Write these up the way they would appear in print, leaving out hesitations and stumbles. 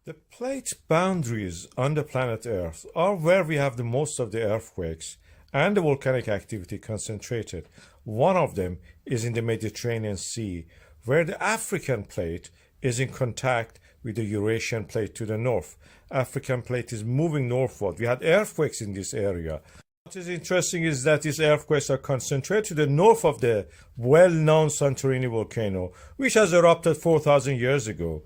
The plate boundaries on the planet Earth are where we have the most of the earthquakes and the volcanic activity concentrated. One of them is in the Mediterranean Sea, where the African plate is in contact with the Eurasian plate to the north. African plate is moving northward. We had earthquakes in this area. What is interesting is that these earthquakes are concentrated to the north of the well-known Santorini volcano, which has erupted 4,000 years ago.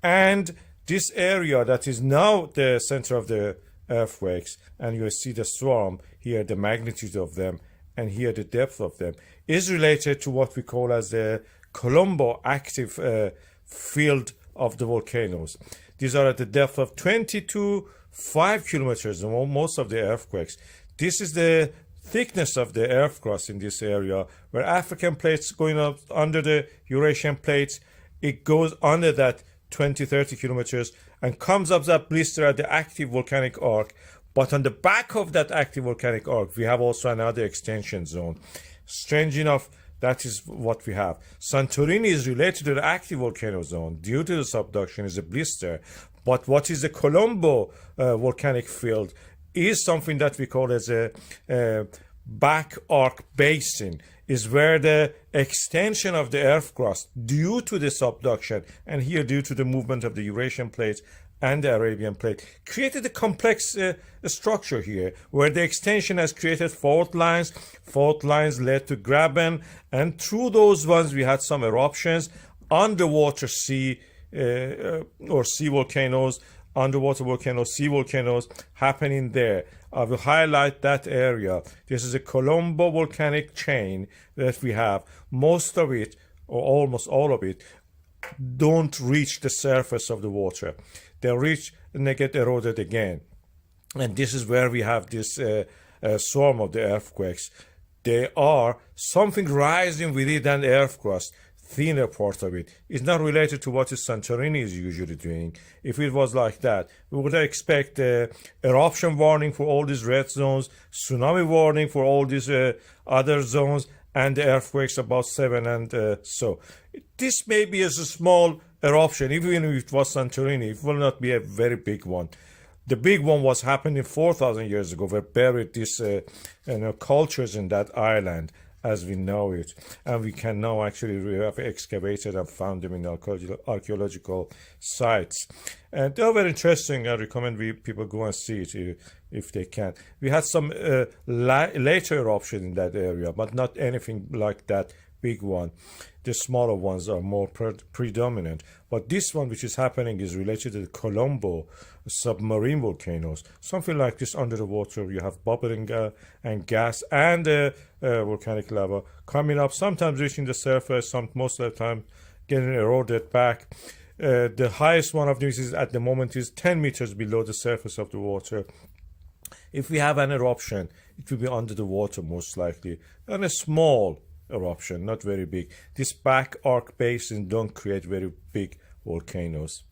And this area that is now the center of the earthquakes, and you see the swarm here, the magnitude of them, and here the depth of them, is related to what we call as the Kolumbo active field of the volcanoes. These are at the depth of 20 to 5 kilometers, most of the earthquakes. This is the thickness of the earth crust in this area, where African plates going up under the Eurasian plates, it goes under that 20-30 kilometers and comes up that blister at the active volcanic arc. But on the back of that active volcanic arc, we have also another extension zone. Strange enough, that is what we have. Santorini is related to the active volcano zone due to the subduction is a blister. But what is the Kolumbo volcanic field is something that we call as a back arc basin, is where the extension of the earth crust due to the subduction and here due to the movement of the Eurasian plate and the Arabian plate created a complex structure here, where the extension has created fault lines. Fault lines led to graben, and through those ones we had some eruptions, underwater sea or sea volcanoes, underwater volcanoes, sea volcanoes happening there. I will highlight that area. This is a Kolumbo volcanic chain that we have. Most of it, or almost all of it, don't reach the surface of the water. They reach and they get eroded again. And this is where we have this swarm of the earthquakes. They are something rising within the earth crust. Thinner part of it is not related to what Santorini is usually doing. If it was like that, we would expect eruption warning for all these red zones, tsunami warning for all these other zones, and the earthquakes about 7 and so. This may be as a small eruption, even if it was Santorini, it will not be a very big one. The big one was happening 4,000 years ago. We buried these cultures in that island as we know it, and we can now actually have excavated and found them in archaeological sites. And they are very interesting. I recommend people go and see it if they can. We had some later eruption in that area, but not anything like that big one. The smaller ones are more predominant. But this one, which is happening, is related to the Kolumbo submarine volcanoes. Something like this under the water. You have bubbling and gas and volcanic lava coming up, sometimes reaching the surface, most of the time getting eroded back. The highest one of these is at the moment is 10 meters below the surface of the water. If we have an eruption, it will be under the water most likely, and a small eruption, not very big. This back arc basin don't create very big volcanoes.